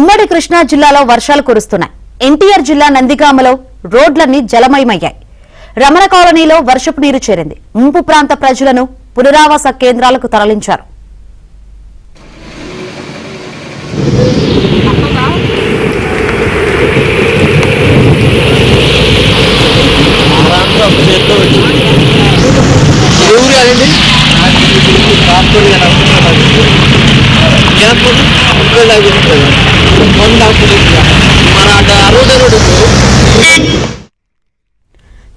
ఉమ్మడి కృష్ణా జిల్లాలో వర్షాలు కురుస్తున్నాయి. ఎన్టీఆర్ జిల్లా నందిగామలో రోడ్లన్నీ జలమయమయ్యాయి. రమణ కాలనీలో వర్షపు నీరు చేరింది. ముంపు ప్రాంత ప్రజలను పునరావాస కేంద్రాలకు తరలించారు.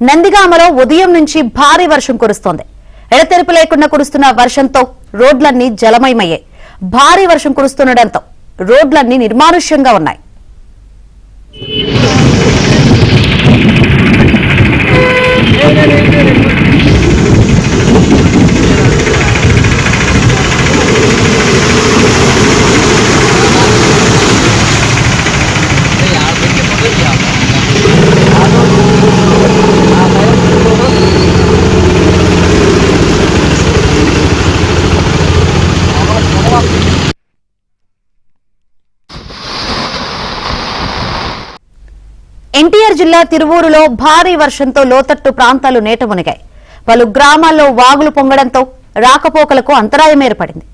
నందిగామలో ఉదయం నుంచి భారీ వర్షం కురుస్తోంది. ఎడతెరిపి లేకుండా కురుస్తున్న వర్షంతో రోడ్లన్నీ జలమయమయ్యాయి. భారీ వర్షం కురుస్తుండటంతో రోడ్లన్నీ నిర్మానుష్యంగా ఉన్నాయి. ఎన్టీఆర్ జిల్లా తిరువూరులో భారీ వర్షంతో లోతట్టు ప్రాంతాలు నీట మునిగాయి. పలు గ్రామాల్లో వాగులు పొంగడంతో రాకపోకలకు అంతరాయం ఏర్పడింది.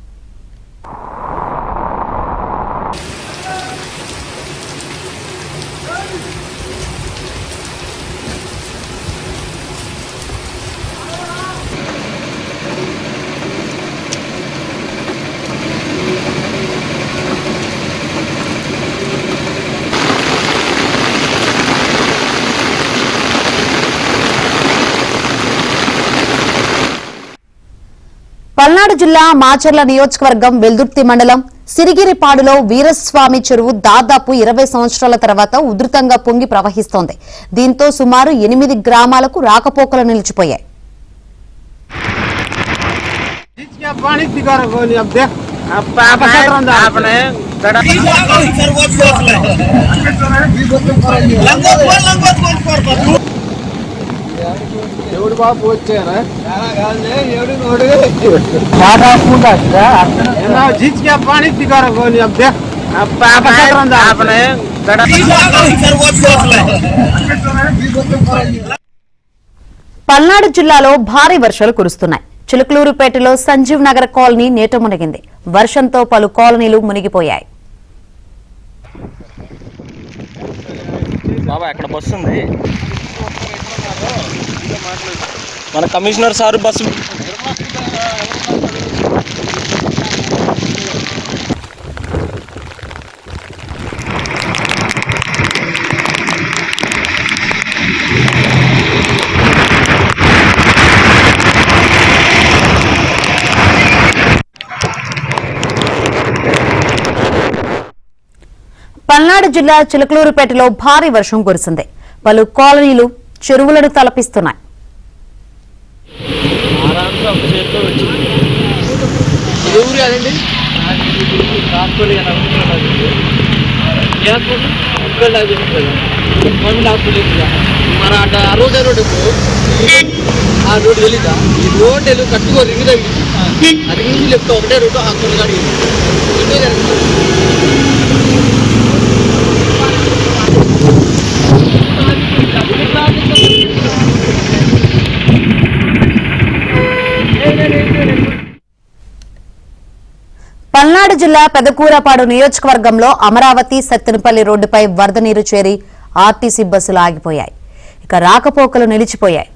పల్నాడు జిల్లా మాచర్ల నియోజకవర్గం వెల్దుర్తి మండలం సిరిగిరిపాడులో వీరస్వామి చెరువు దాదాపు 20 సంవత్సరాల తర్వాత ఉధృతంగా పొంగి ప్రవహిస్తోంది. దీంతో సుమారు 8 గ్రామాలకు రాకపోకలు నిలిచిపోయాయి. పల్నాడు జిల్లాలో భారీ వర్షాలు కురుస్తున్నాయి. చిలుకలూరుపేటలో సంజీవ్ నగర్ కాలనీ నీట మునిగింది. వర్షంతో పలు కాలనీలు మునిగిపోయాయి. మన కమిషనర్ సార్ బస్సు పల్నాడు జిల్లా చిలుకలూరుపేటలో భారీ వర్షం కురిసింది. పలు కాలనీలు చెరువులను తలపిస్తున్నాయి. ఆ రోడ్డు తెలీదా? ఈ రోడ్డు కట్టుకో రింగు తగ్గింది. అది నుంచి చెప్తా ఒకటే రోడ్డు ఆ కొన్ని గాడి పల్నాడు జిల్లా పెదకూరపాడు నియోజకవర్గంలో అమరావతి సత్తెనపల్లి రోడ్డుపై వరద నీరు చేరి ఆర్టీసీ బస్సులు ఆగిపోయాయి. ఇక రాకపోకలు నిలిచిపోయాయి.